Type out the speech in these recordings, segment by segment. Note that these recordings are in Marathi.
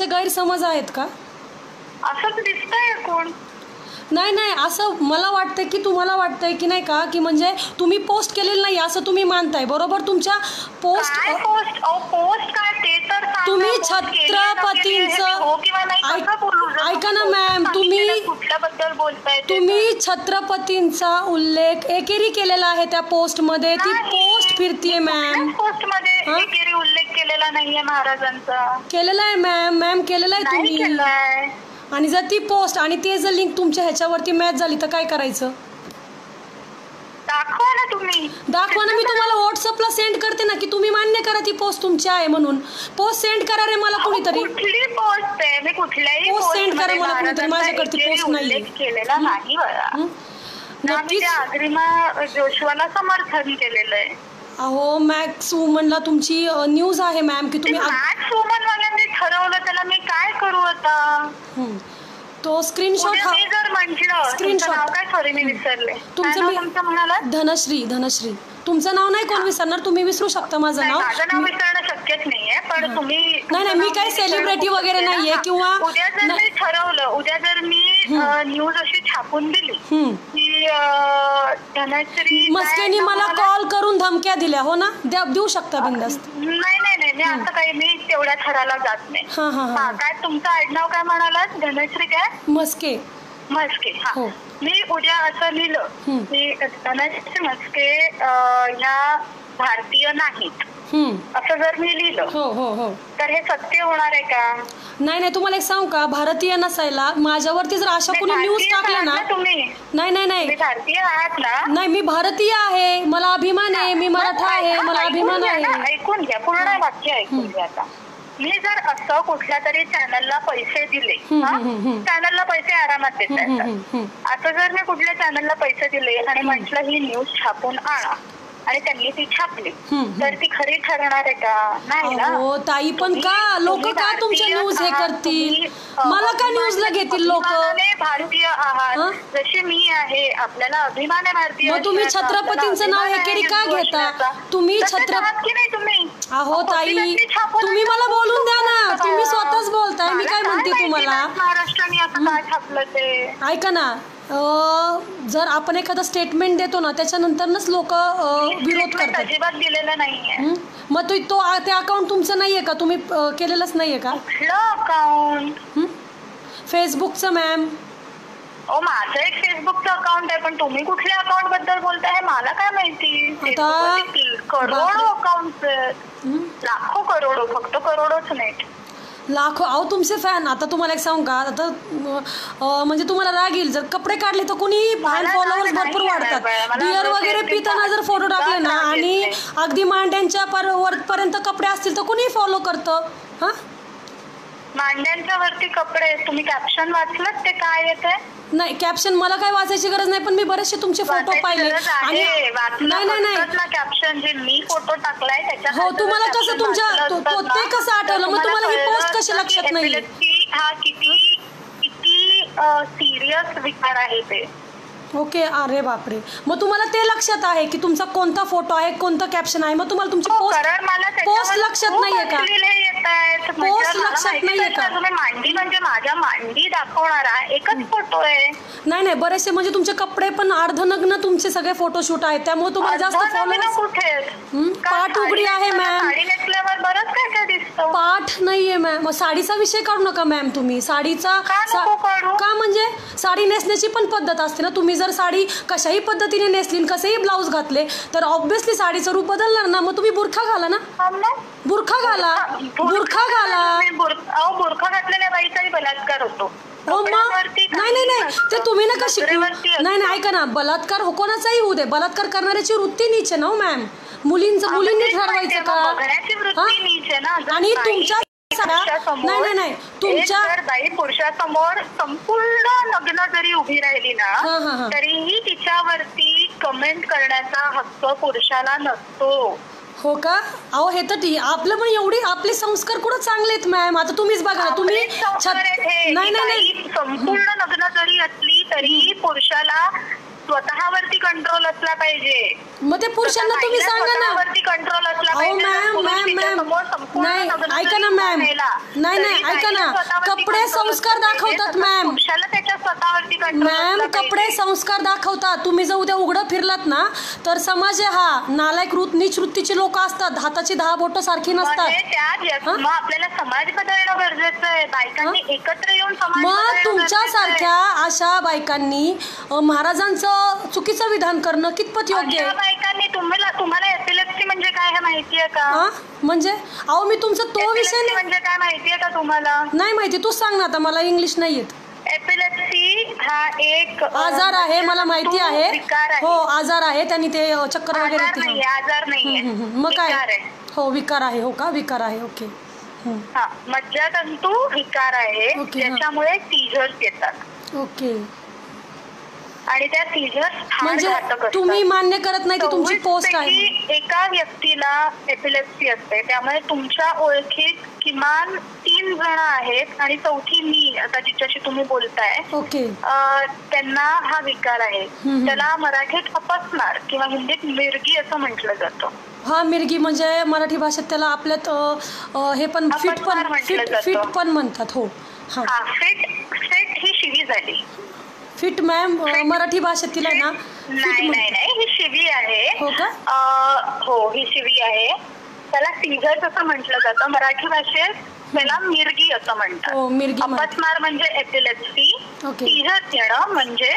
गैरसमज आहेत का? असंच दिसतंय कोण? नाही नाही, असं मला वाटतं की तुम्हाला वाटतंय की नाही का, की म्हणजे तुम्ही पोस्ट केलेलं नाही असं तुम्ही मानताय, बरोबर? तुमच्या पोस्ट पोस्ट काय ते तर तुम्ही छत्रपतींचं ऐका ना मॅम, कुठल्याबद्दल बोलताय? तुम्ही छत्रपतींचा उल्लेख एकेरी केलेला आहे त्या पोस्ट मध्ये. ती पोस्ट फिरतीये मॅम. पोस्ट मध्ये एकेरी उल्लेख केलेला नाहीये महाराजांचा. केलेला आहे मॅम, मॅम केलेला आहे तुम्ही. आणि जर ती पोस्ट आणि ते जर लिंक तुमच्या ह्याच्यावरती मॅच झाली तर काय करायचं? दाखवा ना तुम्ही. दाखवा ना, मी तुम्हाला व्हॉट्सअपला सेंड करते ना, की तुम्ही मान्य करा ती पोस्ट तुमची आहे म्हणून. पोस्ट सेंड करा रे मला कोणीतरी. कुठली पोस्ट आहे? मी कुठल्याही पोस्ट सेंड करा मला कोणीतरी, माझ्याकडे ती पोस्ट नाही केलेला नाही बघा. नक्कीच अग्रिमा जोशवाला समर्थन केलेलं आहे. अहो मॅक्स वुमनला तुमची न्यूज आहे मॅम की तुम्ही मॅक्स वुमन वाल्यांनी ठरवलं, त्याला मी काय करू आता? तो स्क्रीनशॉट मी जर म्हटलं स्क्रीनशॉट नाव काय, सॉरी मी विसरले. तुमचं म्हणाला धनश्री. धनश्री तुमचं नाव नाही कोण विसरणार, तुम्ही विसरू शकता माझं नाव. माझं नाव विसरणं शक्यच नाहीये, पण तुम्ही नाही मी काही सेलिब्रिटी वगैरे नाहीये. किंवा उद्या जर मी ठरवलं, उद्या जर मी न्यूज अशी छापून दिली की धनश्री मस्केनी मला कॉल करून धमक्या दिल्या, हो ना, देऊ शकता बिंदास्त. नाही नाही नाही, मी असं काही, मी तेवढ्या थराला जात नाही. काय तुमचं आडनाव काय म्हणालात? धनश्री काय? मस्के. मस्के. हा, मी उद्या असं लिहिलं की धनश्री मस्के ह्या भारतीय नाहीत, असं जर मी लिहिलं तर हे सत्य होणार आहे का? नाही नाही, तुम्हाला एक सांगू का, भारतीय नसायला माझ्यावरती जर अशा कोणी न्यूज टाकल्या ना, तुम्ही नाही नाही नाही, भारतीय आहात ना? नाही, मी भारतीय आहे, मला अभिमान आहे, मी मराठा आहे, मला अभिमान आहे. ऐकून घ्या, पूर्ण वाक्य ऐकून घ्या. आता मी जर असं कुठल्या तरी चॅनलला पैसे दिले, चॅनलला पैसे आरामात देतात, असं जर मी कुठल्या चॅनलला पैसे दिले आणि म्हटलं ही न्यूज छापून आणा आणि त्यांनी ती छापली, तर ती खरी ठरणार आहे का? नाही ना. हो ताई, पण का लोक का तुमच्या न्यूज हे करतील? मला का न्यूजला घेतील लोक? भारतीय आहात जशी मी आहे, आपल्याला अभिमान आहे भारतीय. मग तुम्ही छत्रपतींचं नाव एकेरी का घेता? तुम्ही छत्रपती नाही तुम्ही. अहो ताई, तुम्ही मला बोलून द्या ना, तुम्ही स्वतःच बोलताय, मी काय म्हणते तुम्हाला. महाराष्ट्राने असं काय छापलं ते ऐका ना, जर आपण एखादा स्टेटमेंट देतो ना, त्याच्यानंतरच लोक विरोध करतात. अजिबात दिलेलं नाहीये. मग तो ते अकाउंट तुमचं नाहीये का? तुम्ही केलेलंच नाहीये का? कुठलं अकाउंट? फेसबुकचं मॅम. माझं एक फेसबुकचं अकाउंट आहे, पण तुम्ही कुठल्या अकाउंट बद्दल बोलताय मला काय माहिती. करोडो अकाउंट आहेत, लाखो करोडो, फक्त करोडोच नाहीत, लाखो. अहो तुमचे फॅन. आता तुम्हाला एक सांगू का, आता म्हणजे तुम्हाला राग येईल, जर कपडे काढले तर कोणी फॅन फॉलोअर्स भरपूर वाढतात. बियर वगैरे पिताना जर फोटो टाकले ना आणि अगदी मांड्यांच्या वरपर्यंत कपडे असतील तर कोणी फॉलो करतं. हा, मांड्यांच्या वरती कपडे. तुम्ही कॅप्शन वाचलं ते काय येते? नाही, कॅप्शन मला काय वाचायची गरज नाही, पण मी बरेचसे तुमचे फोटो पाहिले. आणि नाही नाही नाही, कॅप्शन जे मी फोटो टाकलाय त्याच्यात. हो, तुम्हाला कसं तुमच्या ते कसं आठवलं? मग तुम्हाला ही पोस्ट कशी लक्षात नाही? हा किती सिरियस विकार आहे ते. ओके, अरे बापरे. मग तुम्हाला ते लक्षात आहे की तुमचा कोणता फोटो आहे, कोणतं कॅप्शन आहे? मग तुम्हाला तुमची पोस्ट लक्षात नाहीये का? पोस्ट लक्षात नाहीये का? मांडी म्हणजे माझ्या मांडी दाखवणारा एकच फोटो आहे. नाही नाही, बरेचसे म्हणजे तुमचे कपडे पण अर्धनग्न तुमचे सगळे फोटोशूट आहेत, त्यामुळे तुम्हाला जास्त कुठे पाठ उघडी आहे मॅम. साडी नेसल्यावर बरंच काय काय दिसतं. पाठ नाहीये मॅम. मग साडीचा विषय काढू नका मॅम तुम्ही. साडीचा का, म्हणजे साडी नेसण्याची पण पद्धत असते ना. तुम्ही जर साडी कशाही पद्धतीने नेसली, कसेही ब्लाऊज घातले तर ऑब्विसली साडीचं रूप बदलणार ना. मग तुम्ही बुरखा घाला ना, बुरखा घाला, बुरखा घाला. बुरखा घातलेल्या बाईचाही बलात्कार होतो. नाही नाही नाही, ते तुम्ही नका शिकू. नाही नाही, ऐका ना, बलात्कार कोणाचाही होऊ दे, बलात्कार करणाऱ्याची वृत्ती नीच आहे ना मॅम. मुलींनी ठरवायचं का? आणि तुमच्या नाही नाही नाही, तुमच्या बाई पुरुषासमोर संपूर्ण नग्न जरी उभी राहिली ना, तरीही तिच्यावरती कमेंट करण्याचा हक्क पुरुषाला नसतो. हो का? अहो हे तर आपलं पण एवढी आपले संस्कार कुठं चांगले आहेत मॅम. आता तुम्हीच बघा ना, तुम्ही नाही नाही नाही, संपूर्ण नग्न जरी असली तरीही पुरुषाला स्वतःवरती कंट्रोल असला पाहिजे. मग ते पुरुषांना तुम्ही सांगा ना. स्वतःवरती कंट्रोल असला अहो पाहिजे. मॅम नाही ऐका ना मॅम, नाही ऐका ना, कपडे संस्कार दाखवतात मॅम. पुरुषाला त्याच्या स्वतःवरती कंट्रोल मॅम कपडे संस्कार दाखवतात. तुम्ही जर उद्या उघडं फिरलात ना तर समाज हा नालायक नीच वृत्तीची लोक असतात. हाताची 10 बोटं सारखी नसतात. मग आपल्याला समाज बदलणं गरजेचं आहे. बायकांनी एकत्र येऊन समाज मग तुमच्यासारख्या अशा बायकांनी महाराजांचं चुकीचं विधान करणं कितपत योग्य आहे? बायकांनी तुम्हाला एपिलेप्सी म्हणजे काय हे माहितीये का? म्हणजे अहो मी तुमचा तो विषय म्हणजे काय माहितीये का तुम्हाला? नाही माहिती, तूच सांग ना आता, मला इंग्लिश नाही येत. एपिलेप्सी हा एक आजार आहे, मला माहिती आहे. हो आजार आहे, त्यांनी ते चक्कर वगैरे आजार नाहीये. मग काय? हो विकार आहे. हो का, विकार आहे. ओके. हा मज्जातंतू विकार आहे, ज्याच्यामुळे सीझर्स येतात. ओके. आणि त्या सीझर्स म्हणजे तुम्ही मान्य करत नाही की तुमची पोस्ट आहे? एका व्यक्तीला एपिलेप्सी असते, त्यामुळे तुमच्या ओळखीत किमान 3 जण आहेत आणि चौथी मी आता जिच्याशी तुम्ही बोलताय. ओके. त्यांना हा विकार आहे. त्याला मराठीत अपस्मार किंवा हिंदीत मिरगी असं म्हटलं जातं. हा मिरगी म्हणजे मराठी भाषेत त्याला आपल्यात हे पण फिट पण म्हणतात. हो हा फिट ही शिवी झाली. फिट मॅम मराठी भाषेत तिला ना नाही ही शिवी आहे. हो का? हो ही शिवी आहे. त्याला सीझर्स असं म्हटलं जातं. मराठी भाषेत त्याला मिरगी असं म्हणतात. अपस्मार म्हणजे एपिलेप्सी, सीझर्स येणं म्हणजे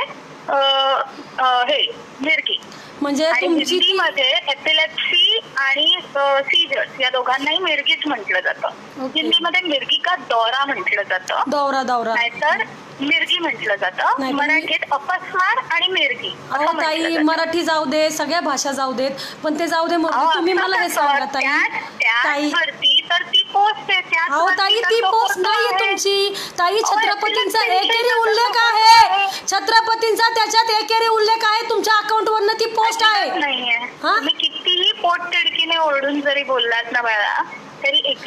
हे मिरगी. म्हणजे हिंदीमध्ये एपिलेप्सी आणि सीझर्स या दोघांनाही मिरगीच म्हटलं जातं. हिंदीमध्ये मिरगी का दौरा म्हटलं जातं. दौरा नाहीतर मिरगी म्हटलं जातं. मराठीत अपस्मार आणि मिरगी. ताई मराठी जाऊ दे, सगळ्या भाषा जाऊ देत, पण ते जाऊ दे. मग तुम्ही मला हे सांगा ताई, तर ती पोस्ट आहे. अहो ताई ती पोस्ट नाहीये तुमची. ताई छत्रपतींचा एकेरी उल्लेख आहे. छत्रपतींचा त्याच्यात एकेरी उल्लेख आहे. तुमच्या अकाउंट वरनं ती पोस्ट आहे. तुम्ही कितीही पोट तिडकीने ओरडून जरी बोललात ना बाळा,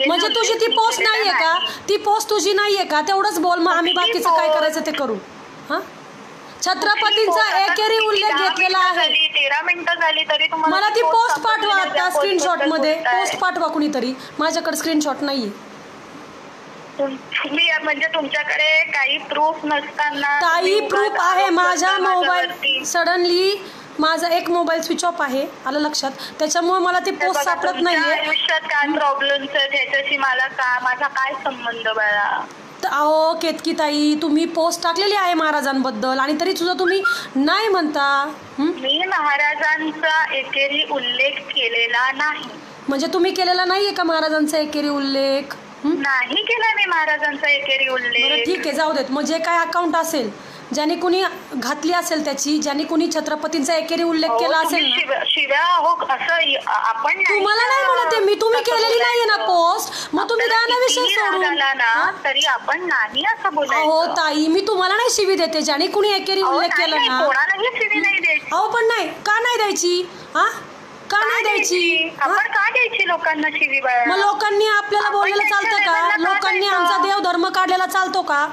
म्हणजे तुझी ती पोस्ट नाहीये का? ती पोस्ट तुझी नाहीये का? तेवढंच बोल, मग आम्ही बाकीचं काय करायचं ते करू. हा छत्रपतींचा एकेरी उल्लेख घेतलेला आहे. 13 मिनिटं झाली तरी मला ती पोस्ट पाठवा. त्या स्क्रीनशॉट मध्ये पोस्ट पाठवा कुणीतरी. माझ्याकडे स्क्रीनशॉट नाहीये. म्हणजे तुमच्याकडे काही प्रूफ नसताना? काही प्रूफ आहे. माझ्या मोबाईल सडनली माझा एक मोबाईल स्विच ऑफ आहे, आलं लक्षात. त्याच्यामुळे मला ती पोस्ट सापडत नाहीये. आयुष्यात काय प्रॉब्लेम्स आहेत ह्याच्याशी माझा काय संबंध बाळा? अहो केतकी ताई, तुम्ही पोस्ट टाकलेली आहे महाराजांबद्दल आणि तरी सुद्धा तुम्ही नाही म्हणता. मी महाराजांचा एकेरी उल्लेख केलेला नाही. म्हणजे तुम्ही केलेला नाहीये का महाराजांचा एकेरी उल्लेख? नाही केला मी महाराजांचा एकेरी उल्लेख. ठीक आहे, जाऊ देत. मग जे काय अकाउंट असेल, ज्याने कुणी घातली असेल त्याची, ज्याने कुणी छत्रपतींचा एकेरी उल्लेख केला असेल ना, शिव्या हो असं आपण तुम्हाला नाही म्हणते मी, तुम्ही केलेली नाहीये ना पोस्ट, मग तुम्ही द्या ना विषय सोडून. तरी आपण नाही असं बोलायचं. हो ताई, मी तुम्हाला नाही शिवी देते. ज्याने कुणी एकेरी उल्लेख केला ना, कोणालाही शिवी नाही द्यायची. अहो पण नाही का नाही द्यायची? का नाही द्यायची? आपण का द्यायची लोकांना शिवी? मग लोकांनी आपल्याला बोलायला चालतं का? लोकांनी आमचा देव धर्म काढलेला चालतो का?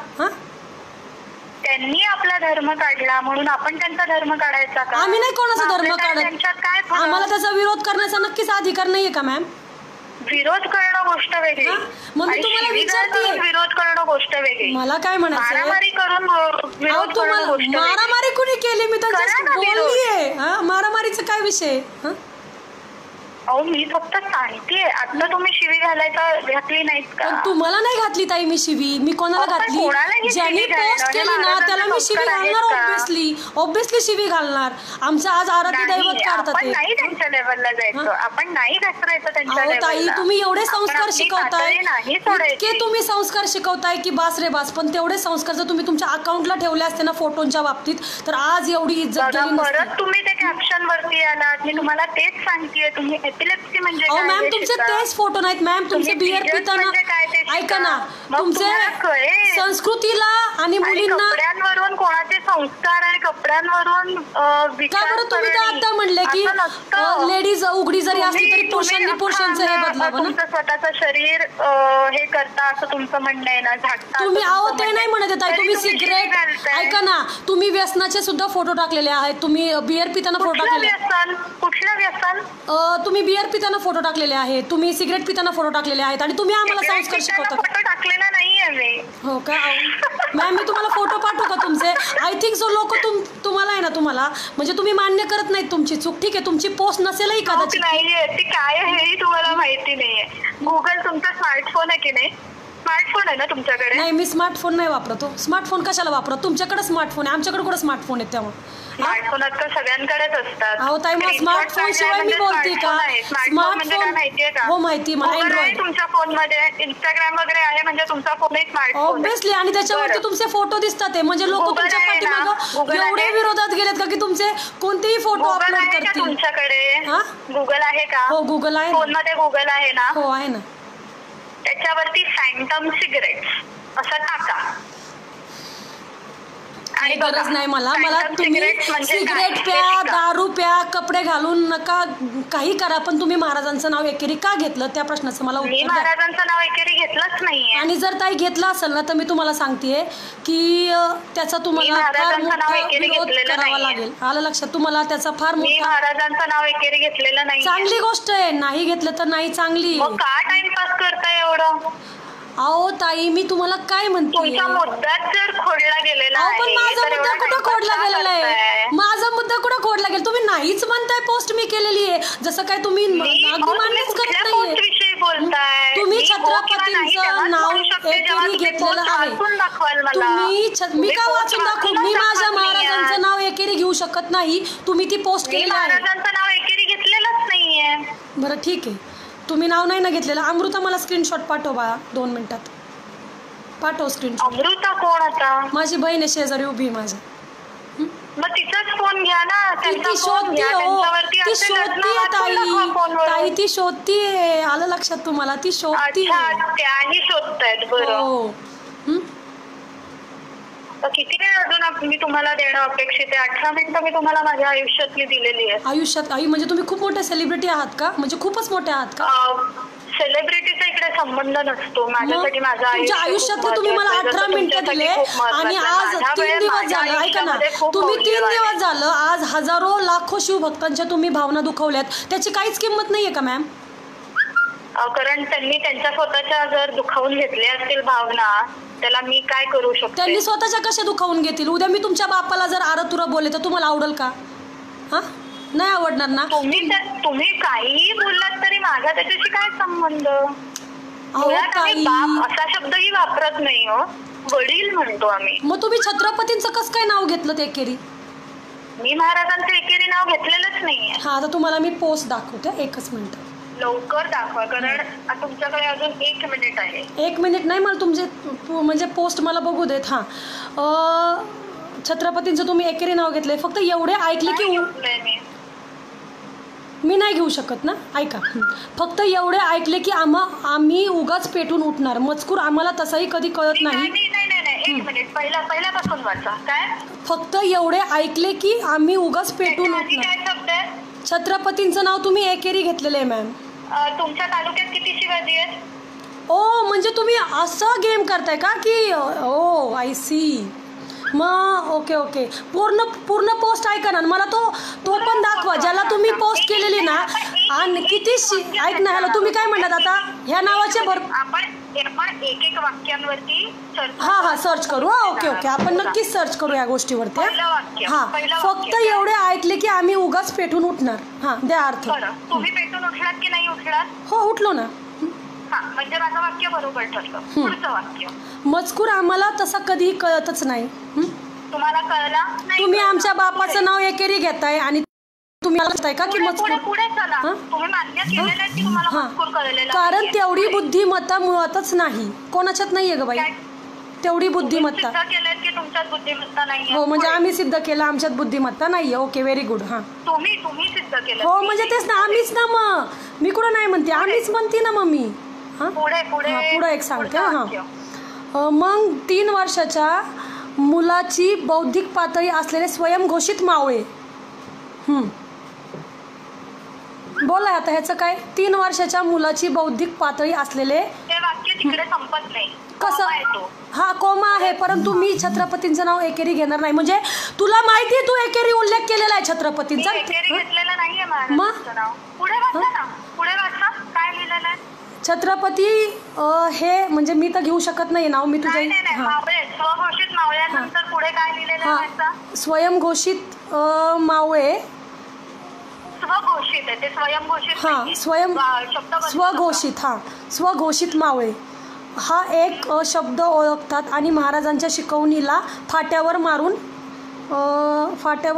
त्यांनी आपला धर्म काढला म्हणून आपण त्यांचा धर्म काढायचा का? आम्ही नाही कोणाचा धर्म काढत. आम्हाला त्याचा विरोध करण्याचा नक्कीच अधिकार नाहीये का मॅम? विरोध करणं गोष्ट वेगळी, मग मी तुम्हाला विचारते. विरोध करणं गोष्ट वेगळी. मला काय म्हणायचं, मारामारी करून मारामारी कुणी केली? मी तर बोललीये. मारामारीचा काय विषय? अहो मी फक्त सांगतेय. आता तुम्ही शिवी घातली नाहीत का? तुम्हाला नाही घातली ताई मी शिवी. मी कोणाला घातली? ज्यांनी पोस्ट केली ना त्याला मी शिवी घालणार. ऑब्विसली शिवी घालणार. आमचं आज आराध्य दैवत काढतात. आपण नाही त्यांच्या लेवलला जायचं, आपण नाही घसरायचं त्यांच्या लेवलला. ताई तुम्ही एवढे संस्कार शिकवताय, इतके तुम्ही संस्कार शिकवताय की बास रे बास. पण तेवढे संस्कार जर तुम्ही तुमच्या अकाउंटला ठेवले असते ना फोटोंच्या बाबतीत, तर आज एवढी इज्जत गेली नसती. परत तुम्ही त्या कॅप्शन वरती आलात. मी तुम्हाला तेच सांगतेय, तुम्ही एपिलेप्सी म्हणजे अहो काय मॅम हे तुमचे शिका. तेच फोटो नाहीत मॅम, तुमचे तुम्ही बियर periods पिताना म्हणजे काय ते शिका. ऐका ना, मग तुमचे तुम्हाला कळेल. संस्कृतीला आणि आणि मुलींना कपड्यांवरून कोणाचे संस्कार आणि कपड्यांवरून का बरं तुम्ही तर आता म्हणले की लेडीज उघडी जरी असली तरी पुरुषांनी पुरुषांचं हे बदलावं ना. तुमचं स्वतःचं शरीर हे करता असं तुमचं म्हणणं आहे ना, झाकता असं तुम्ही अहो तुमचं ते नाही म्हणणं म्हणत आहे. आहे, तुम्ही तरी सिगरेट घालताय. ऐका ना, तुम्ही व्यसनाचे सुद्धा फोटो टाकलेले आहेत, तुम्ही बियर पिताना फोटो कुठलं टाकलेले व्यसन? कुठलं व्यसन? तुम्ही बियर पिताना फोटो टाकलेले आहेत, तुम्ही सिगरेट पिताना फोटो टाकलेले आहेत आणि तुम्ही आम्हाला संस्कार शिकवता. फोटो टाकलेला नाहीये मी. हो का मॅम, मी तुम्हाला फोटो पाठवू का तुमचे? आय थिंक सो लोक तुम्हाला आहे ना, तुम्हाला म्हणजे तुम्ही मान्य करत नाहीत तुमची चूक. ठीक आहे, तुमची पोस्ट नसेलही कदाचित. नाहीये ती काय आहे हेही तुम्हाला माहिती नाहीये. गुगल तुमचा स्मार्टफोन आहे की नाही? स्मार्टफोन आहे ना तुमच्याकडे? नाही, मी स्मार्टफोन नाही वापरतो. स्मार्टफोन कशाला वापरत? तुमच्याकडे स्मार्टफोन आहे, आमच्याकडे कुठे स्मार्टफोन आहे तेव्हा? स्मार्टफोन आजकाल सगळ्यांकडेच असतात. अहो ताई, मग स्मार्टफोन शिवाय मी बोलते का? स्मार्टफोन म्हणजे काय माहितीये का? हो माहिती मला. Google आहे अँड्रॉइड तुमच्या फोन मध्ये, इंस्टाग्राम वगैरे आहे म्हणजे तुमचा फोनही स्मार्टफोन ऑब्विसली, आणि त्याच्यावरती तुमचे फोटो दिसतात आहे. म्हणजे लोक Google तुमच्या आहे ना? पाठीमागं Google एवढे आहे? विरोधात गेलेत का की तुमचे कोणतेही फोटो गुगल अपलोड आहे का करतील. तुमच्याकडे? हा? गुगल आहे का? हो गुगल आहे फोन ना. मध्ये गुगल आहे ना? हो आहे ना. त्याच्यावरती फॅन्टम सिगरेट्स असं टाका. काही गरज नाही मला. तुम्ही म्हणजे सिगरेट प्या, दारू प्या, कपडे घालून नका, काही करा, पण तुम्ही महाराजांचं नाव एकेरी का घेतलं त्या प्रश्नाचं मला मी उत्तर द्या. महाराजांचं नाव एकेरी घेतलंच नाहीये. आणि जर ताई घेतला असेल ना, तर मी तुम्हाला सांगतेय की त्याचा तुम्हाला फार मोठा विरोध करावा लागेल. आलं लक्षात? तुम्हाला त्याचा फार मी मोठा. महाराजांचं नाव एकेरी घेतलेलं नाही. चांगली गोष्ट आहे, नाही घेतलं तर नाही, चांगली. मग का टाइमपास करताय एवढं? अहो ताई, मी तुम्हाला काय म्हणते, तुमचा मुद्दाच जर खोडला गेलेला अहो आहे. पण माझा तर मुद्दा एवढा कुठं टाइमपास खोडला का गेलेला आहे? करताय? माझा मुद्दा कुठं खोडला गेला? तुम्ही नाहीच म्हणताय पोस्ट मी केलेली आहे, जसं काय तुम्ही अगदी मान्यच करत नाहीये. विषयी बोलताय? तुम्ही मी हो किंवा नाही छत्रपतींचं तेव्हाच नाव म्हणू शकते जेव्हा एकेरी तुम्ही घेतलेलं post आहे. वाचून दाखवाल मला. मी का post वाचून दाखवू? वाचूनच मी माझ्या दाखवत नाहीये. महाराजांचं नाव एकेरी घेऊ शकत नाही. तुम्ही ती पोस्ट मी केलेली आहे. महाराजांचं नाव एकेरी घेतलेलंच नाहीये. बरं ठीक आहे, तुम्ही नाव नाही ना घेतलेलं. अमृता मला स्क्रीनशॉट पाठव बाळा, 2 मिनिटात पाठव स्क्रीनशॉट. अमृता कोण आता? माझी बहीण आहे, शेजारी उभी आहे माझ्या. मग तिचाच फोन घ्या ना. त्यांचा ती फोन शोधती घ्या. हो, त्यांच्यावरती ती असेल ना, शोधतीये वाचून ताई. दाखवा फोनवरून. ताई ती शोधतीये, आलं लक्षात तुम्हाला? ती शोधतीये. अच्छा, त्याही शोधतायत. बरं, हो. तर किती वेळ अजून मी तुम्हाला देणं अपेक्षित आहे? 18 मिनिटं मी तुम्हाला माझ्या आयुष्यातली दिलेली आहे. आयुष्यात आई म्हणजे तुम्ही खूप मोठे सेलिब्रिटी आहात का? म्हणजे खूपच मोठे आहात का? सेलिब्रिटीचा इकडे संबंध नसतो. माझ्यासाठी माझं तुमच्या आयुष्यातले तुम्ही मला 18 मिनिटं दिले आणि आज 3 दिवस झालं. ऐका ना, तुम्ही 3 दिवस झालं, आज हजारो लाखो शिवभक्तांच्या तुम्ही भावना दुखवल्यात, त्याची काहीच किंमत नाहीये का मॅम? कारण त्यांनी त्यांच्या स्वतःच्या जर दुखावून घेतल्या असतील भावना, त्याला मी काय करू शकते? त्यांनी स्वतःच्या कशा दुखावून घेतील? उद्या मी तुमच्या बापाला जर आरतुरा बोलले तर तुम्हाला आवडेल का? हा, नाही आवडणार ना. तुम्ही काहीही बोललात तरी माझा त्याच्याशी काय संबंध? मुळात आम्ही बाप असा शब्दही वापरत नाही हो, वडील म्हणतो आम्ही. मग तुम्ही छत्रपतींचं कसं काय नाव घेतलं ते एकेरी? मी महाराजांचं एकेरी नाव घेतलेलंच नाहीये. हा, आता तुम्हाला मी पोस्ट दाखवते, एकच मिनिट. लवकर दाखवा, कारण तुमच्याकडे अजून 1 मिनिट आहे. 1 मिनिट नाही, मला तुमचे म्हणजे पोस्ट मला बघू देत. हा, छत्रपतींचं तुम्ही एकेरी नाव घेतलंय. फक्त एवढे ऐकले की मी नाही घेऊ शकत ना. ऐका, फक्त एवढे ऐकले की आम्ही उगाच पेटून उठणार. मजकूर आम्हाला तसाही कधी कळत नाही. 1 मिनिट पहिल्यापासून वाचा. काय? फक्त एवढे ऐकले की आम्ही उगाच पेटून उठणार. काय शब्द आहे? छत्रपतींचं नाव तुम्ही एकेरी घेतलेलं आहे मॅम. तुमच्या तालुक्यात किती शिवाजी आहेत? ओ, म्हणजे तुम्ही असं गेम करताय का की? ओ आय सी. मग ओके, पूर्ण पोस्ट ऐका ना, मला तो पण दाखवा ज्याला तुम्ही पोस्ट केलेली ना. आणि किती ऐक ना. हॅलो, तुम्ही काय म्हणतात आता? ह्या नावाचे आपण एक वाक्यांवरती हा सर्च करू. ओके, आपण नक्कीच सर्च करू या गोष्टीवरती. हा, फक्त एवढे ऐकले की आम्ही उगाच पेटून उठणार. हा, द्या अर्थ. तुम्ही पेटून उठलात की नाही उठलात? हो, उठलो ना. म्हणजे माझं वाक्य बरोबर ठरलं. पुढचं वाक्य. मजकूर आम्हाला तसा कधी कळतच नाही. तुम्हाला कळला? तुम्ही आमच्या बापाचं नाव एकेरी घेताय आणि तुम्ही म्हणताय का की मजकूर? पुढे चला. तुम्ही मान्य केलेलं आहे की तुम्हाला मजकूर कळलेला? कारण तेवढी बुद्धिमत्ता मुळातच नाही, कोणाच्यात नाहीये ग बाई. तेवढी बुद्धिमत्ता. सिद्ध केलं की तुमच्यात बुद्धिमत्ता नाहीये. हो म्हणजे आम्ही सिद्ध केलं आमच्यात बुद्धिमत्ता नाहीये. Okay very good. हां तुम्ही सिद्ध केलं. हो म्हणजे तेच ना आम्हीच ना मग मी कुठं नाही म्हणते आम्हीच म्हणते ना मग मी. हां पुढे एक सांगते. हां मग 3 वर्षाच्या मुलाची बौद्धिक पातळी असलेले स्वयंघोषित मावळे. बोला आता ह्याचं काय. 3 वर्षाच्या मुलाची बौद्धिक पातळी असलेले. ते वाक्य तिकडे संपत नाही. कसं. हा कोमा आहे परंतु मी छत्रपतींचं नाव एकेरी घेणार नाही. म्हणजे तुला माहिती आहे तू एकेरी उल्लेख केलेला आहे छत्रपतींचा. घेतलेला नाहीये महाराजांचं नाव. पुढे वाचा ना. पुढे वाचा काय लिहिलेलं आहे. छत्रपती हे म्हणजे मी तर घेऊ शकत नाही नाव. मी तुझ्या स्वघोषित मावळ्यानंतर पुढे काय लिहिलेलं आहे. स्वयंघोषित मावळे. स्वघोषित आहे ते स्वयंघोषित. हां स्वघोषित. हां स्वघोषित मावळे हा एक शब्द ओळखतात आणि महाराजांच्या शिकवणीला फाट्यावर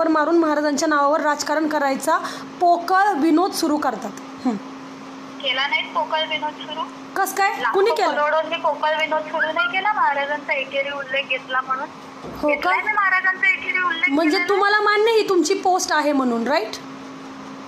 मारून महाराजांच्या नावावर राजकारण करायचा पोकळ विनोद सुरू करतात. केला नाही पोकळ विनोद सुरू. कस काय कुणी केलं. करोडोंनी पोकळ विनोद सुरू नाही केला. महाराजांचा एकेरी उल्लेख घेतला म्हणून. हो का. महाराजांचा एकेरी उल्लेख म्हणजे तुम्हाला मान्य ही तुमची पोस्ट आहे म्हणून राईट.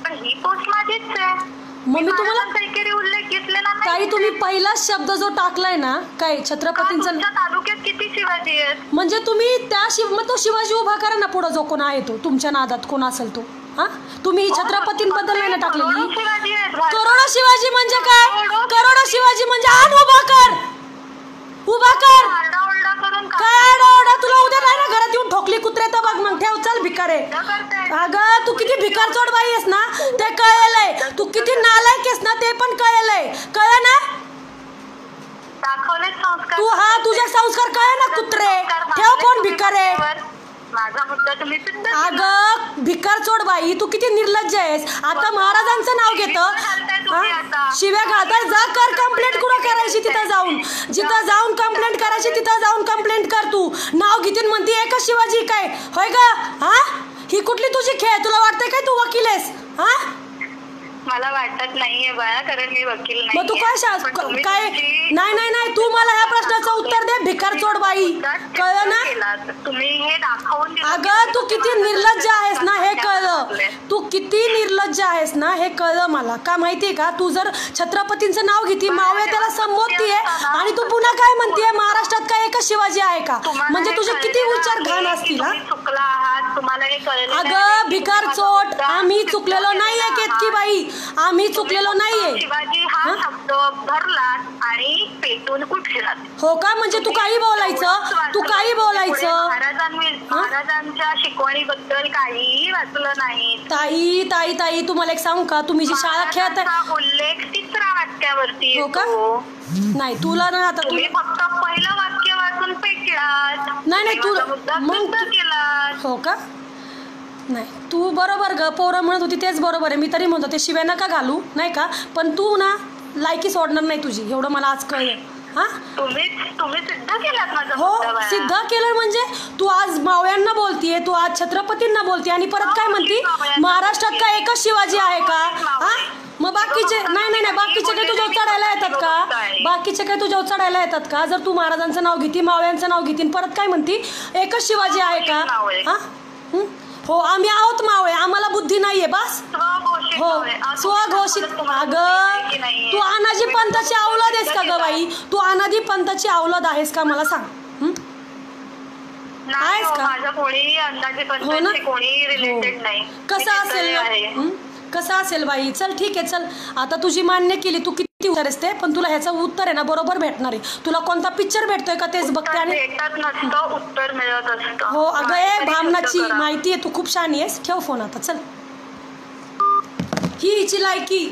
पण ही पोस्ट माझीच आहे. मग मी तुम्हाला एकेरी उल्लेख घेतलेला नाही. ताई तुम्ही पहिला शब्द जो टाकलाय ना काय छत्रपतींचं. तालुक्यात किती शिवाजी आहेत. म्हणजे तुम्ही त्या मग तो शिवाजी उभा करा ना पुढे जो कोण आहे तो तुमच्या नादात कोण असेल तो. हा तुम्ही छत्रपतींबद्दल नाही ना टाकलेली. करोडो शिवाजी म्हणजे काय. करोडो शिवाजी म्हणजे आण उभा कर. काय आरडाओरडा. तुला उद्या नाही ना घरात येऊन ठोकली कुत्रे तर बघ मग ठेव. चल भिकारे. अगं तू किती भिकार चोड बाई आहेस ना ते कळलंय. तू किती नालायक आहेस ना ते पण कळलंय. कळ ना तू. हा तुझे संस्कार कळ ना कुत्रे. ठेव कोण भिकारे. माझा मुद्दा तुम्ही सिद्ध. अगं भिकार चोड बाई तू किती निर्लज्ज आहेस. आता महाराजांचं नाव घेतं शिव्या घालताय. जा कर कंप्लेंट कुठं करायची तिथं जाऊन कंप्लेंट करायची. तिथं जाऊन कंप्लेंट कर. तू नाव घेतीन म्हणते एकच शिवाजी काय होय का. हा ही कुठली तुझी खेळ. तुला वाटतंय काय तू वकील आहेस. हा मला वाटत नाहीये बाळा कारण मी वकील नाही. मग तू काय नाही तू मला ह्या प्रश्नाचं उत्तर दे भिकार चोड बाई. कळलं ना. तुम्ही हे दाखवून. अगं तू किती निर्लज्ज आहेस ना हे कळलं. तू किती निर्लज्ज आहेस ना हे कळलं मला. का माहितीये का तू जर छत्रपतींचं नाव घेती मावळे त्याला संबोधतीये आणि तू पुन्हा काय म्हणतीये महाराष्ट्रात काय एकच शिवाजी आहे का. म्हणजे तुझे किती विचार घाण असतील. चुकला आहात तुम्हाला हे कळलं. अगं भिकार चोट आम्ही चुकलेलो नाहीये केतकी बाई. आम्ही चुकलेलो नाहीये. शिवाजी हा शब्द भरला आणि पेटून उठला. हो का. म्हणजे तू काही बोलायचं. महाराजांच्या शिकवणीबद्दल काहीही वाचलं नाही. ताई तुम्हाला एक सांगू का. तुम्ही जी शाळा खेळताय उल्लेख 3ऱ्या वाक्यावरती. हो का. नाही तुला ना आता तुम्ही फक्त पहिलं वाक्य वाचून पेटलात. नाही तुला मग केला. हो का. नाही तू बरोबर ग. पोरं म्हणत होती तेच बरोबर आहे. मी तरी म्हणतो ते शिव्या नका घालू नाही का. पण तू ना लायकी सोडणार नाही तुझी एवढं मला आज कळलं. हा तुम्ही सिद्ध केलात माझं. हो सिद्ध केलं म्हणजे तू आज मावळ्यांना बोलतीये. तू आज छत्रपतींना बोलतीये आणि परत काय म्हणती महाराष्ट्रात काय एकच शिवाजी आहे का. हा मग बाकीचे नाही बाकीचे काही तुझ्यावर चढायला येतात का. बाकीचे काही तुझ्यावर चढायला येतात का. जर तू महाराजांचं नाव घेती मावळ्यांचं नाव घेती परत काय म्हणती एकच शिवाजी आहे का. हा हो आम्ही आहोत मावळे. आम्हाला बुद्धी नाहीये बस. हो स्वघोषित. अगं तू अनाजी पंथाची अवलाद आहेस का ग बाई. तू अनादी पंथाची अवलाद आहेस का मला सांग. आहेस का. हो ना. कसं असेल कसं असेल बाई. चल ठीक आहे. चल आता तुझी मान्य केली. तू किती उत्तर असते पण तुला ह्याचं उत्तर आहे ना बरोबर भेटणार आहे. तुला कोणता पिक्चर भेटतोय का तेच बघते आणि उत्तर मिळत असतं. हो अगं एक भामनाची माहिती आहे. तू खूप शहाणी आहेस. ठेव फोन आता. चल ही हिची लायकी.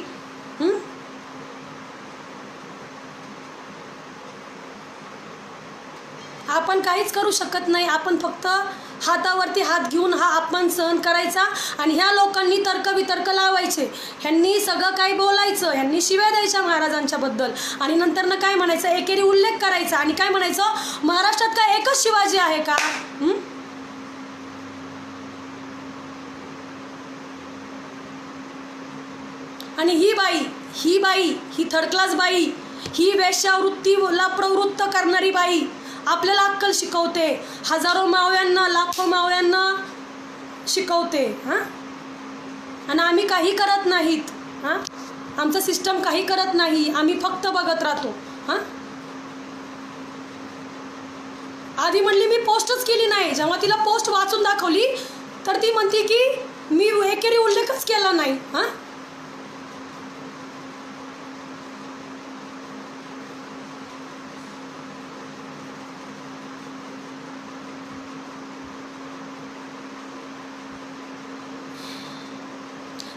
आपण काहीच करू शकत नाही. आपण फक्त हातावरती हात घेऊन हा अपमान सहन करायचा आणि ह्या लोकांनी तर्क लावायचे. ह्यांनी सगळं काही बोलायचं. ह्यांनी शिव्या द्यायच्या महाराजांच्या बद्दल आणि नंतर ना काय म्हणायचं एकेरी उल्लेख करायचा आणि काय म्हणायचं महाराष्ट्रात काय एकच शिवाजी आहे का. आणि ही बाई ही थर्ड क्लास बाई ही वेश्यावृत्तीला प्रवृत्त करणारी बाई आपल्याला अक्कल शिकवते, हजारो मावळ्यांना, लाखो मावळ्यांना शिकवते. हां, आणि आम्ही काही करत नाहीत. हां, आमचं सिस्टम काही करत नाही, आम्ही फक्त बघत राहतो. हां, आधी म्हणली मी पोस्टच केली नाही. जेव्हा तिला पोस्ट वाचून दाखवली तर ती म्हणते की मी एकेरी उल्लेखच केला नाही. हां,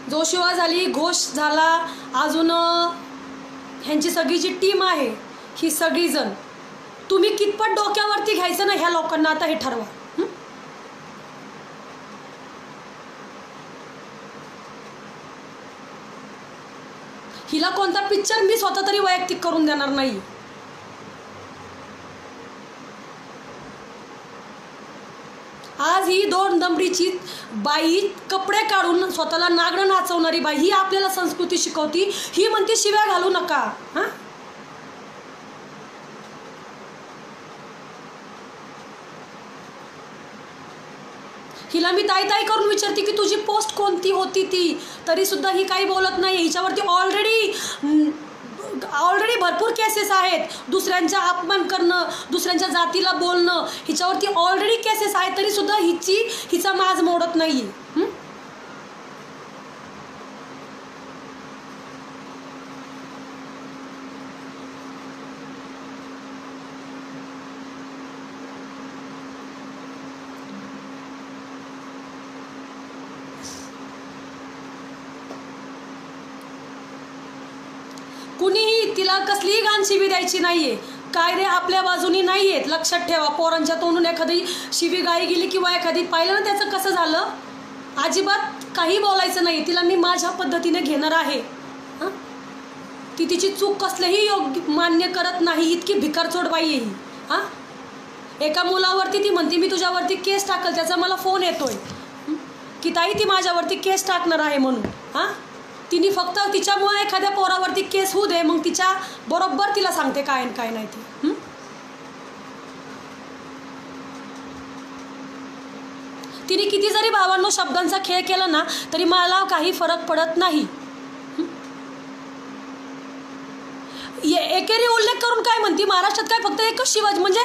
जोशिवा झाली, घोष झाला, अजून ह्यांची सगळी जी टीम आहे ही सगळीजण, तुम्ही कितपत डोक्यावरती घ्यायचं ना ह्या लोकांना, आता हे ठरवा. हिला कोणता पिक्चर मी स्वतः तरी वैयक्तिक करून देणार नाही. आज ही 2 नंबरीची बाई, कपडे काढून स्वतःला नागडं नाचवणारी बाई, ही आपल्याला संस्कृती शिकवती. ही म्हणते शिव्या घालू नका. हां, हिला मी ताई ताई करून विचारते की तुझी पोस्ट कोणती होती ती, तरी सुद्धा ही काही बोलत नाही. हिच्यावरती ऑलरेडी भरपूर केसेस आहेत. दुसऱ्यांचा अपमान करणं, दुसऱ्यांच्या जातीला बोलणं, हिच्यावरती ऑलरेडी केसेस आहेत, तरी सुद्धा हिचा माज मोडत नाही. कुणीही तिला कसलीही गानशिवी द्यायची नाहीये. कायदे आपल्या बाजूनी नाही आहेत, लक्षात ठेवा. पोरांच्या तोंडून एखादी शिवी गाई गेली किंवा एखादी पाहिलं ना त्याचं कसं झालं, अजिबात काही बोलायचं नाही. तिला मी माझ्या पद्धतीने घेणार आहे. हां, ती तिची चूक कसलेही योग्य मान्य करत नाही. इतकी भिकारचोड बाई आहे ही. हां, एका मुलावरती ती म्हणते मी तुझ्यावरती केस टाकल, त्याचा मला फोन येतोय की ताई ती माझ्यावरती केस टाकणार आहे म्हणून. हां, तिने फक्त तिच्यामुळे एखाद्या पोरावरती केस होऊ दे, मग तिच्या बरोबर तिला सांगते काय आणि काय नाही ती. तिने किती जरी भावांनो शब्दांचा खेळ केला ना तरी मला काही फरक पडत नाही. एकेरी उल्लेख करून काय म्हणते, महाराष्ट्रात काय फक्त एकच शिवाजी, म्हणजे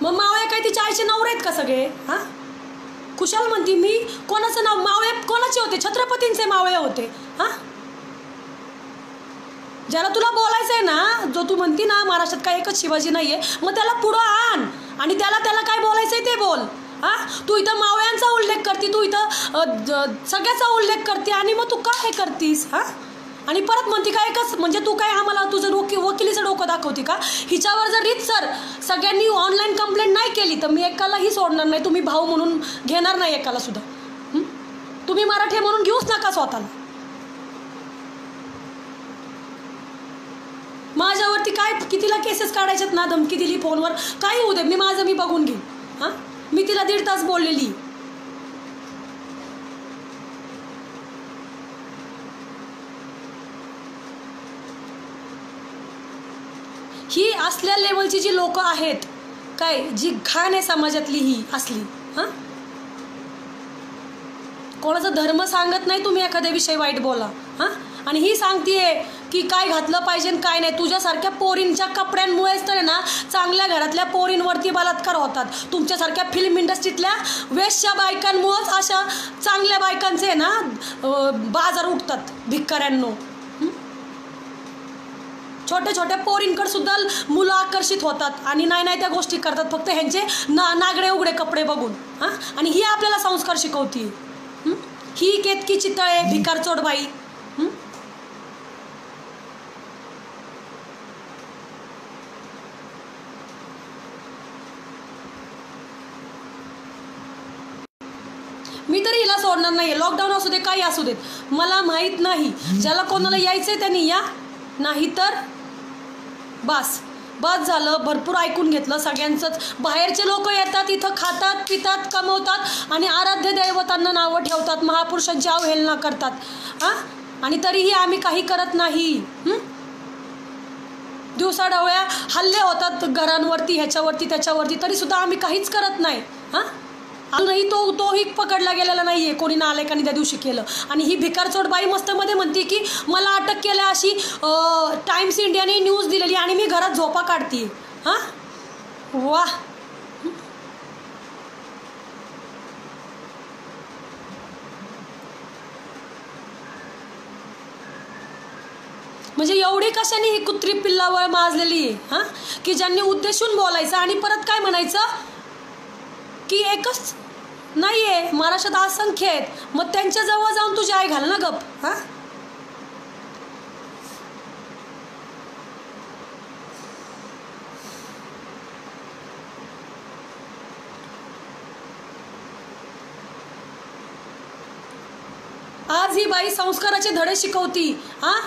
मग मावळे काय तिच्या आईचे नवरे आहेत का सगळे? हां, कुशाल म्हणती मी कोणाचं नाव, मावळे कोणाचे होते? छत्रपतींचे मावळे होते. हां, ज्याला तुला बोलायचं आहे ना, जो तू म्हणती ना महाराष्ट्रात काय एकच शिवाजी नाहीये, मग त्याला पुढं आण आणि त्याला काय बोलायचंय ते बोल. हां, तू इथं मावळ्यांचा उल्लेख करते, तू इथं सगळ्याचा उल्लेख करते आणि मग तू काय करतीस? हां, आणि परत म्हणते काय एकच, म्हणजे तू काय आम्हाला तुझं वकिलीचं डोकं दाखवते का? हिच्यावर जर रीतसर सगळ्यांनी ऑनलाईन कंप्लेंट नाही केली तर मी एकालाही सोडणार नाही. तुम्ही भाऊ म्हणून घेणार नाही एकाला सुद्धा. तुम्ही मराठी म्हणून घेऊच नका स्वतःला. माझ्यावरती काय कितीला केसेस काढायच्यात ना, धमकी दिली फोनवर, काही होऊ दे, मी बघून घेईन. हां, मी तिला 1.5 तास बोललेली. ही असल्या लेवलची जी लोक आहेत, काय जी घाण आहे समाजातली ही असली. हां, कोणाचा धर्म सांगत नाही तुम्ही एखाद्या विषयी वाईट बोला. हां, आणि ही सांगतेय की काय घातलं पाहिजे काय नाही. तुझ्यासारख्या पोरींच्या कपड्यांमुळेच तर ना चांगल्या घरातल्या पोरींवरती बलात्कार होतात. तुमच्यासारख्या फिल्म इंडस्ट्रीतल्या वेश्या बायकांमुळेच अशा चांगल्या बायकांचे ना बाजार उठतात भिकाऱ्यांनो. छोट्या छोट्या पोरींकडे सुद्धा मुलं आकर्षित होतात आणि नाही त्या गोष्टी करतात फक्त ह्यांचे नागडे उघडे कपडे बघून. हां, आणि ही आपल्याला संस्कार शिकवती. ही केतकी चितळे भिकारचोड बाई. मी तरी हिला सोडणार नाही. लॉकडाऊन असू दे काही असू देत, मला माहीत नाही. ज्याला कोणाला यायचंय त्यांनी या, नाही तर बस झालं. भरपूर ऐकून घेतलं सगळ्यांचंच. बाहेरचे लोक येतात, इथं खातात पितात कमवतात आणि आराध्य दैवतांना नावं ठेवतात, महापुरुषांची अवहेलना करतात. हां, आणि तरीही आम्ही काही करत नाही. दिवसाढवळ्या हल्ले होतात घरांवरती, ह्याच्यावरती त्याच्यावरती, तरी सुद्धा आम्ही काहीच करत नाही. हां, अजूनही तोही पकडला गेलेला नाही आहे, कोणी नालायकांनी त्या दिवशी केलं. आणि ही भिकारचोट बाई मस्तमध्ये म्हणते की मला अटक केल्या अशी टाइम्स इंडियाने न्यूज दिलेली आणि मी घरात झोपा काढते. हां, वा. म्हणजे एवढी कशाने ही कुत्री पिल्लावळ माजलेली आहे हां, की ज्यांनी उद्देशून बोलायचं आणि परत काय म्हणायचं की एकच नाही आहे, महाराष्ट्रात असंख्य आहेत, मग त्यांच्या जवळ जाऊन तुझी आई घाल ना गप. हां, आज ही बाई संस्काराचे धडे शिकवती. हां,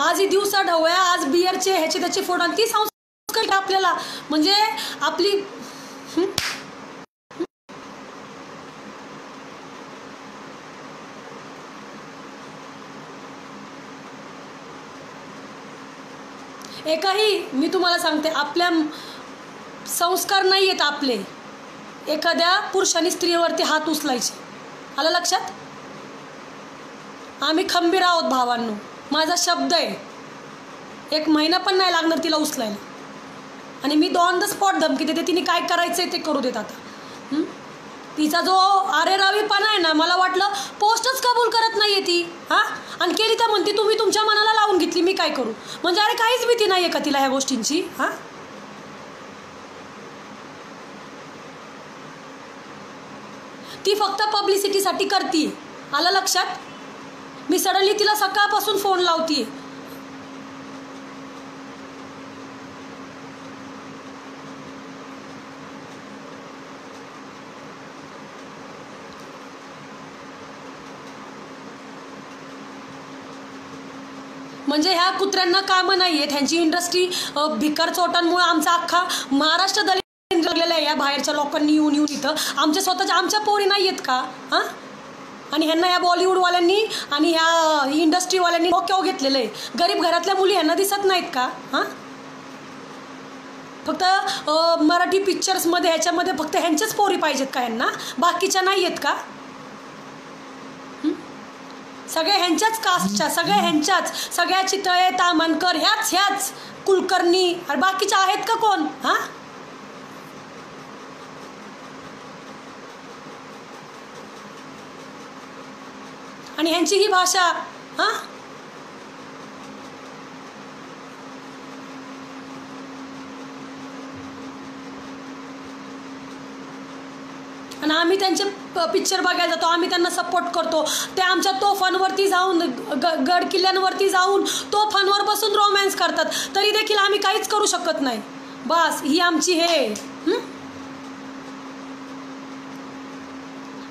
आज ही दिवसा ढवळ्या, आज बियरचे ह्याचे त्याचे फोड, आणि ती संस्कार आपल्याला म्हणजे आपली एकाही, मी तुम्हाला सांगते, आपल्या संस्कार नाही आहेत आपले एखाद्या पुरुषाने स्त्रीवरती हात उचलायचे. आलं लक्षात? आम्ही खंबीर आहोत भावांनो, माझा शब्द आहे. 1 महिना पण नाही लागणार तिला उचलायला. आणि मी ऑन द स्पॉट धमकी देते, तिने काय करायचं आहे ते करू देत. आता तिचा जो आरेरावीपणा आहे ना, मला वाटलं पोस्टच कबूल करत नाही आहे ती. हां, आणि केली तर म्हणते तुम्ही तुमच्या मनाला लावून घेतली, मी काय करू. म्हणजे अरे काहीच भीती नाही आहे का तिला ह्या गोष्टींची. हां, ती फक्त पब्लिसिटीसाठी करते. आलं लक्षात? मी सडनली तिला सकाळपासून फोन लावतीये. म्हणजे ह्या कुत्र्यांना कामं नाही आहेत, ह्यांची इंडस्ट्री भिकार चोटांमुळे आमचा अख्खा महाराष्ट्र दलित लागलेला आहे. या बाहेरच्या लोकांनी येऊन इथं आमच्या स्वतःच्या आमच्या पोरी नाही आहेत का? हां, आणि ह्यांना ह्या बॉलिवूडवाल्यांनी आणि ह्या इंडस्ट्रीवाल्यांनी डोक्यावर घेतलेलं आहे. गरीब घरातल्या मुली ह्यांना दिसत नाहीत का? हां, फक्त मराठी पिक्चर्समध्ये ह्याच्यामध्ये फक्त ह्यांच्याच पोरी पाहिजेत का ह्यांना, बाकीच्या नाही आहेत का? सगळ्या ह्यांच्याच कास्टच्या, सगळ्या ह्यांच्याच, सगळ्या चितळे तामणकर ह्याच कुलकर्णी, आणि बाकीच्या आहेत का कोण? हां, आणि ह्यांची ही भाषा. हां, आणि आम्ही त्यांचे पिक्चर बघायला जातो, आम्ही त्यांना सपोर्ट करतो. ते आमच्या तोफांवरती जाऊन, गड किल्ल्यांवरती जाऊन तोफांवर बसून रोमॅन्स करतात, तरी देखील आम्ही काहीच करू शकत नाही. बस ही आमची हे.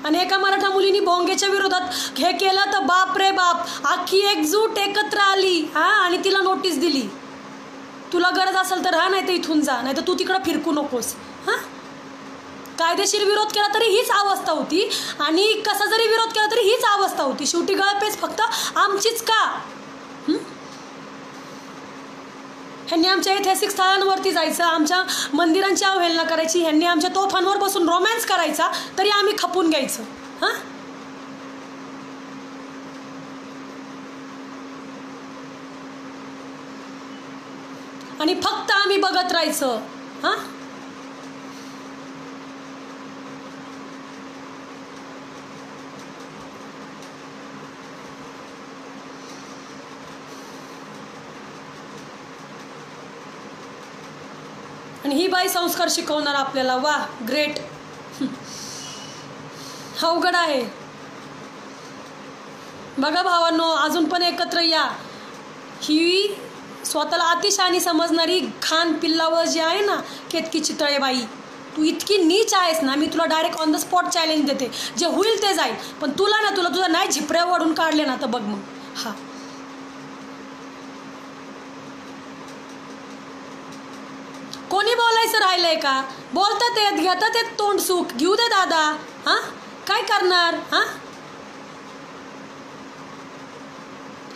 आणि एका मराठा मुलीने भोंगेच्या विरोधात हे केलं तर बाप रे बाप, अख्खी एकजूट एकत्र आली. हां, आणि तिला नोटीस दिली, तुला गरज असेल तर राहा, नाही तर इथून जा, नाही तर तू तिकडं फिरकू नकोस. हां, कायदेशीर विरोध केला तरी हीच अवस्था होती, आणि कसा जरी विरोध केला तरी हीच अवस्था होती. शेवटी गळपेच फक्त आमचीच का? ह्यांनी आमच्या ऐतिहासिक स्थळांवरती जायचं, आमच्या मंदिरांची अवहेलना करायची, ह्यांनी आमच्या तोफांवर बसून रोमॅन्स करायचा, तरी आम्ही खपून घ्यायचं. हां, आणि फक्त आम्ही बघत राहायचं. हां, आणि ही बाई संस्कार शिकवणार आपल्याला. वा, ग्रेट. अवघड आहे. बघा भावांनो, अजून पण एकत्र या. ही स्वतःला अतिशहाणी समजणारी खान पिल्लावर जी आहे ना, केतकी चितळे बाई, तू इतकी नीच आहेस ना, मी तुला direct on the spot challenge देते, जे होईल ते जाईल, पण तुला ना, तुझं नाही झिपऱ्या वडून काढले ना तर बघ मग. हा, कोणी बोलायचं राहिलंय का? बोलतात येत, घेतात येत तोंड सुख, घेऊ दे दादा. हां, काय करणार? हां,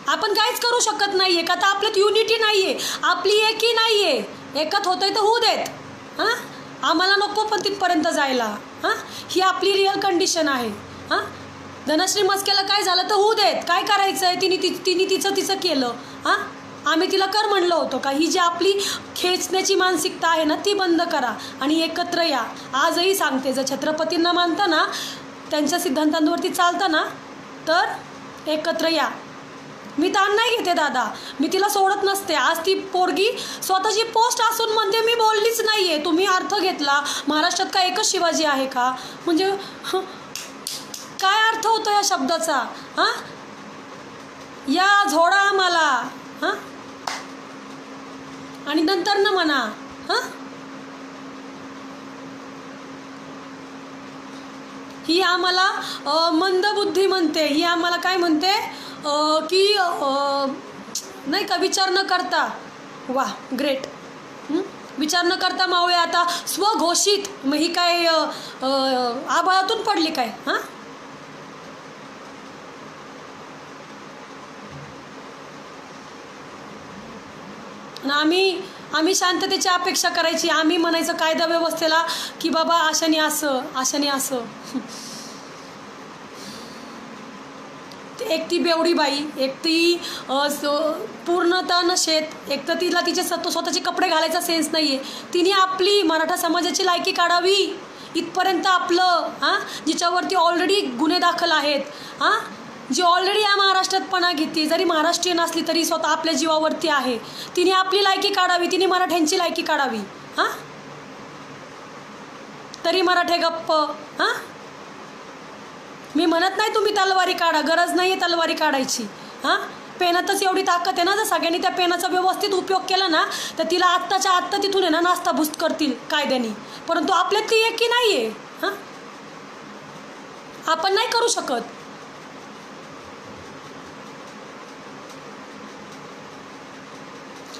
आपण काहीच करू शकत नाहीये का, तर आपल्यात युनिटी नाहीये, आपली एकी नाहीये. एकत होतंय तर होऊ देत. हां, आम्हाला नको पण तिथपर्यंत जायला. हां, ही आपली रिअल कंडिशन आहे. हां, धनश्री मस्केला काय झालं तर होऊ देत, काय करायचं आहे, तिने तिचं केलं. हां, आम्ही तिला कर म्हणलं होतं का. ही जी आपली खेचण्याची मानसिकता आहे ना ती बंद करा आणि एकत्र या. आजही सांगते, जर छत्रपतींना मानता ना, त्यांच्या सिद्धांतांवरती चालता ना, तर एकत्र या. मी ताण नाही घेते दादा, मी तिला सोडत नसते. आज ती पोरगी स्वतःची पोस्ट असून म्हणते मी बोललीच नाही आहे. तुम्ही अर्थ घेतला, महाराष्ट्रात काय एकच शिवाजी आहे का, म्हणजे काय अर्थ होतो या शब्दाचा. हां, या झोडा आम्हाला. हां, आणि नंतर न म्हणा. हां, ही आम्हाला मंदबुद्धी म्हणते, ही आम्हाला काय म्हणते की नाही का विचार न करता. वा, ग्रेट. विचार न करता मावळे आता स्वघोषित. मग ही काय आभाळातून पडली काय. हां, आम्ही शांततेची अपेक्षा करायची. आम्ही म्हणायचं कायदा व्यवस्थेला की बाबा अशाने असं, अशाने असं. एक ती बेवडी बाई, एक ती पूर्णतः नशेत, एक तर तिला तिचे स्वतःचे कपडे घालायचा सेन्स नाही आहे. तिने आपली मराठा समाजाची लायकी काढावी इथपर्यंत आपलं. हां, जिच्यावरती ऑलरेडी गुन्हे दाखल आहेत. हां, जी ऑलरेडी या महाराष्ट्रात पणा घेते, जरी महाराष्ट्रीयन असली तरी स्वतः आपल्या जीवावरती आहे. तिने आपली लायकी काढावी, तिने मराठ्यांची लायकी काढावी. हां, तरी मराठे गप्प. हां, मी म्हणत नाही तुम्ही तलवारी काढा, गरज नाही आहे तलवारी काढायची. हां, पेनातच एवढी ताकद आहे ना, जर सगळ्यांनी त्या पेनाचा व्यवस्थित उपयोग केला ना तर तिला आत्ताच्या आत्ता तिथून आहे ना नास्ताबुस्त करतील कायद्याने. परंतु आपल्यात ती एकी नाही आहे. हां, आपण नाही करू शकत.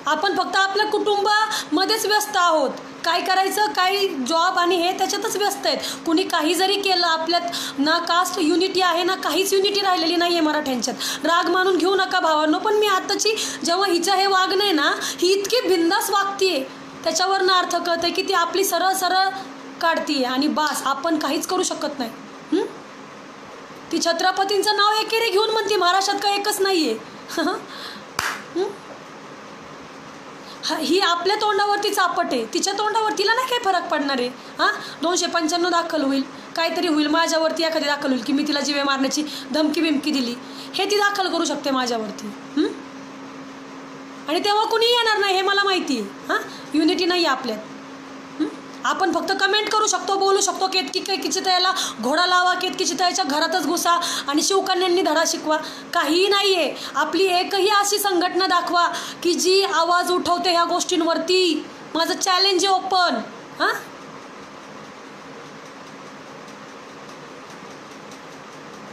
आपण फक्त आपल्या कुटुंबामध्येच व्यस्त आहोत. काय करायचं, काय जॉब आणि हे त्याच्यातच व्यस्त आहेत. कुणी काही जरी केलं, आपल्यात ना कास्ट युनिटी आहे ना काहीच युनिटी राहिलेली नाही आहे मराठ्यांच्यात. राग मानून घेऊ नका भावांनो, पण मी आत्ताची जेव्हा हिचं हे वागणं आहे ना, ही इतकी बिंदास वागतीये, त्याच्यावरनं अर्थ कळतं आहे की ती आपली सरळ सरळ काढतीये. आणि बास, आपण काहीच करू शकत नाही. ती छत्रपतींचं नाव एकेरी घेऊन म्हणते महाराष्ट्रात काय एकच नाही आहे. ही आपल्या तोंडावरती चापट आहे, तिच्या तोंडावर तिला नाही काय फरक पडणार आहे. हां, 295 दाखल होईल, काहीतरी होईल, माझ्यावरती एखादी दाखल होईल की मी तिला जीवे मारण्याची धमकी बिमकी दिली, हे ती दाखल करू शकते माझ्यावरती. आणि तेव्हा कुणी येणार नाही हे मला माहिती आहे. हां, युनिटी नाही आहे आपल्यात. आपण फक्त कमेंट करू शकतो, बोलू शकतो, केतकी तयाला घोडा लावा, केतकी तयाच्या घरातच घुसा आणि शिवकन्यांनी धडा शिकवा. काहीही नाही आहे. आपली एकही अशी संघटना दाखवा की जी आवाज उठवते ह्या गोष्टींवरती. माझं चॅलेंज आहे ओपन. हां,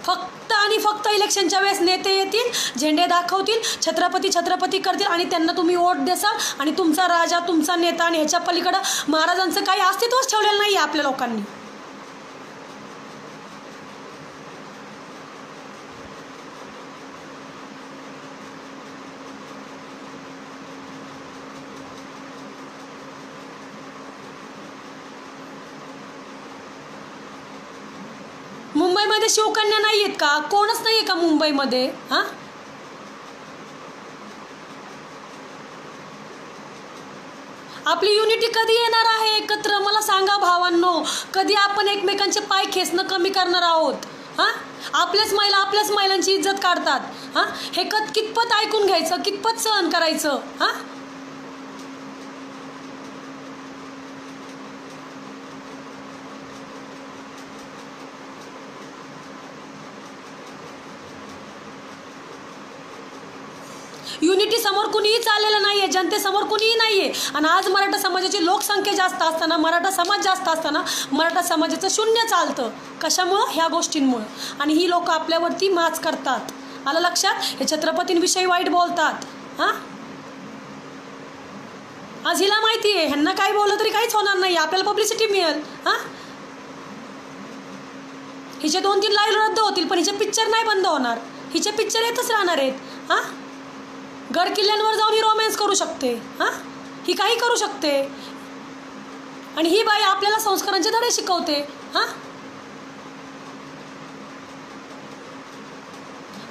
फक्त आणि फक्त इलेक्शनच्या वेळेस नेते येतील, झेंडे दाखवतील, छत्रपती छत्रपती करतील आणि त्यांना तुम्ही वोट देसाल आणि तुमचा राजा, तुमचा नेता, आणि ह्याच्या पलीकडं महाराजांचं काही अस्तित्वच ठेवलेलं नाही आहे आपल्या लोकांनी. मुंबईमध्ये शिवकन्या नाही आहेत का? कोणच नाही आहे का मुंबईमध्ये? हां, आपली युनिटी कधी येणार आहे एकत्र? मला सांगा भावांनो, कधी आपण एकमेकांचे पाय खेचणं कमी करणार आहोत? हां, आपल्याच महिलांची इज्जत काढतात. हां, हे कितपत ऐकून घ्यायचं, कितपत सहन करायचं? हां, युनिटी समोर कुणीही चाललेलं नाही आहे, जनतेसमोर कुणीही नाही आहे. आणि आज मराठा समाजाची लोकसंख्या जास्त असताना, मराठा समाज जास्त असताना मराठा समाजाचं शून्य चालतं. कशामुळं? ह्या गोष्टींमुळं. आणि ही लोक आपल्यावरती माच करतात. आलं लक्षात? हे छत्रपतींविषयी वाईट बोलतात. हां, आज हिला माहिती आहे ह्यांना काही बोललं तरी काहीच होणार नाही, आपल्याला पब्लिसिटी मिळेल. हां, हिचे 2-3 लाईव्ह रद्द होतील पण हिचे पिक्चर नाही बंद होणार, हिचे पिक्चर येतच राहणार आहेत. हां, गड किल्ल्यांवर जाऊन ही रोमॅन्स करू शकते, हां, ही काही करू शकते, आणि ही बाई आपल्याला संस्कारांचे धडे शिकवते, हां.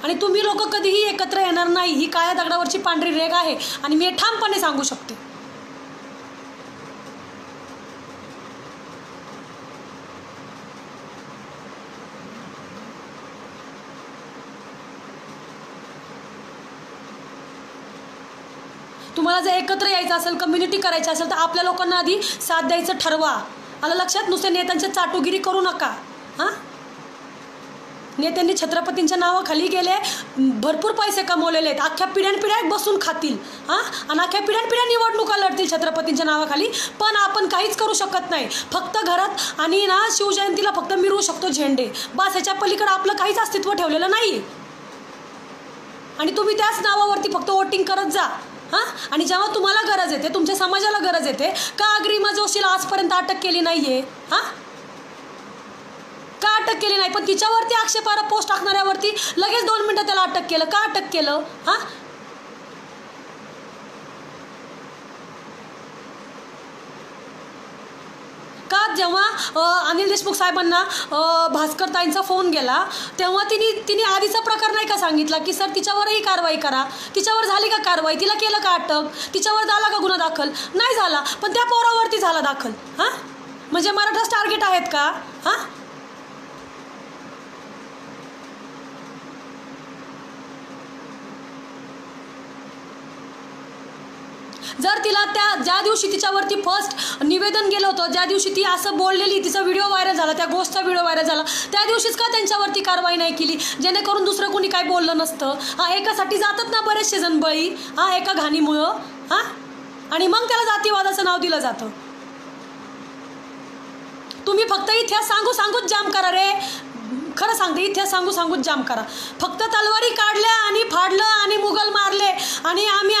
आणि तुम्ही लोक कधीही एकत्र येणार नाही, ही काळ्या दगडावरची पांढरी रेघ आहे, आणि मी हे ठामपणे सांगू शकते. तुम्हाला जर एकत्र यायचं असेल, कम्युनिटी करायची असेल, तर आपल्या लोकांना आधी साथ द्यायचं ठरवा. आलं लक्षात? नुसते नेत्यांच्या चाटुगिरी करू नका, हां. नेत्यांनी छत्रपतींच्या नावाखाली गेले, भरपूर पैसे कमवलेले आहेत, अख्ख्या पिढ्यानपिढ्या बसून खातील, हां, आणि अख्ख्या पिढ्यानपिढ्या निवडणुका लढतील छत्रपतींच्या नावाखाली. पण आपण काहीच करू शकत नाही, फक्त घरात आणि ना शिवजयंतीला फक्त मिरवू शकतो झेंडे, बस. ह्याच्या पलीकडे आपलं काहीच अस्तित्व ठेवलेलं नाही. आणि तुम्ही त्याच नावावरती फक्त वोटिंग करत जा, हां. आणि जेव्हा तुम्हाला गरज येते, तुमच्या समाजाला गरज येते, का अग्रिमा जोशीला आजपर्यंत अटक केली नाही आहे, हां, का अटक केली नाही? पण तिच्यावरती आक्षेपार्ह पोस्ट टाकणाऱ्यावरती लगेच 2 मिनिटं त्याला अटक केलं, का अटक केलं, हां? का जेव्हा अनिल देशमुख साहेबांना भास्कर ताईंचा फोन गेला, तेव्हा तिने आधीचा प्रकार नाही का सांगितला की सर तिच्यावरही कारवाई करा? तिच्यावर झाली का कारवाई? तिला केलं का अटक? तिच्यावर झाला का गुन्हा दाखल? नाही झाला, पण त्या पोरावरती झाला दाखल, हां. म्हणजे मराठाच टार्गेट आहेत का, हां? जर तिला ज्या दिवशी तिच्यावरती फर्स्ट निवेदन गेलं होतं, ज्या दिवशी ती असं बोललेली, तिचा व्हिडिओ व्हायरल झाला, त्या गोष्टचा व्हिडिओ व्हायरल झाला, त्या दिवशीच का त्यांच्यावरती कारवाई नाही केली, जेणेकरून दुसरं कोणी काय बोललं नसतं? हां, एकासाठी जातात ना बरेचसे जण बळी, हां, एका घाणीमुळं, हां. आणि मग त्याला जातीवादाचं नाव दिलं जातं. तुम्ही फक्त इतिहास सांगूच जाम करा रे. खरं सांगते, इतिहास सांगूच जाम करा. फक्त तलवारी काढल्या आणि फाडलं आणि मुघल मारले आणि आम्ही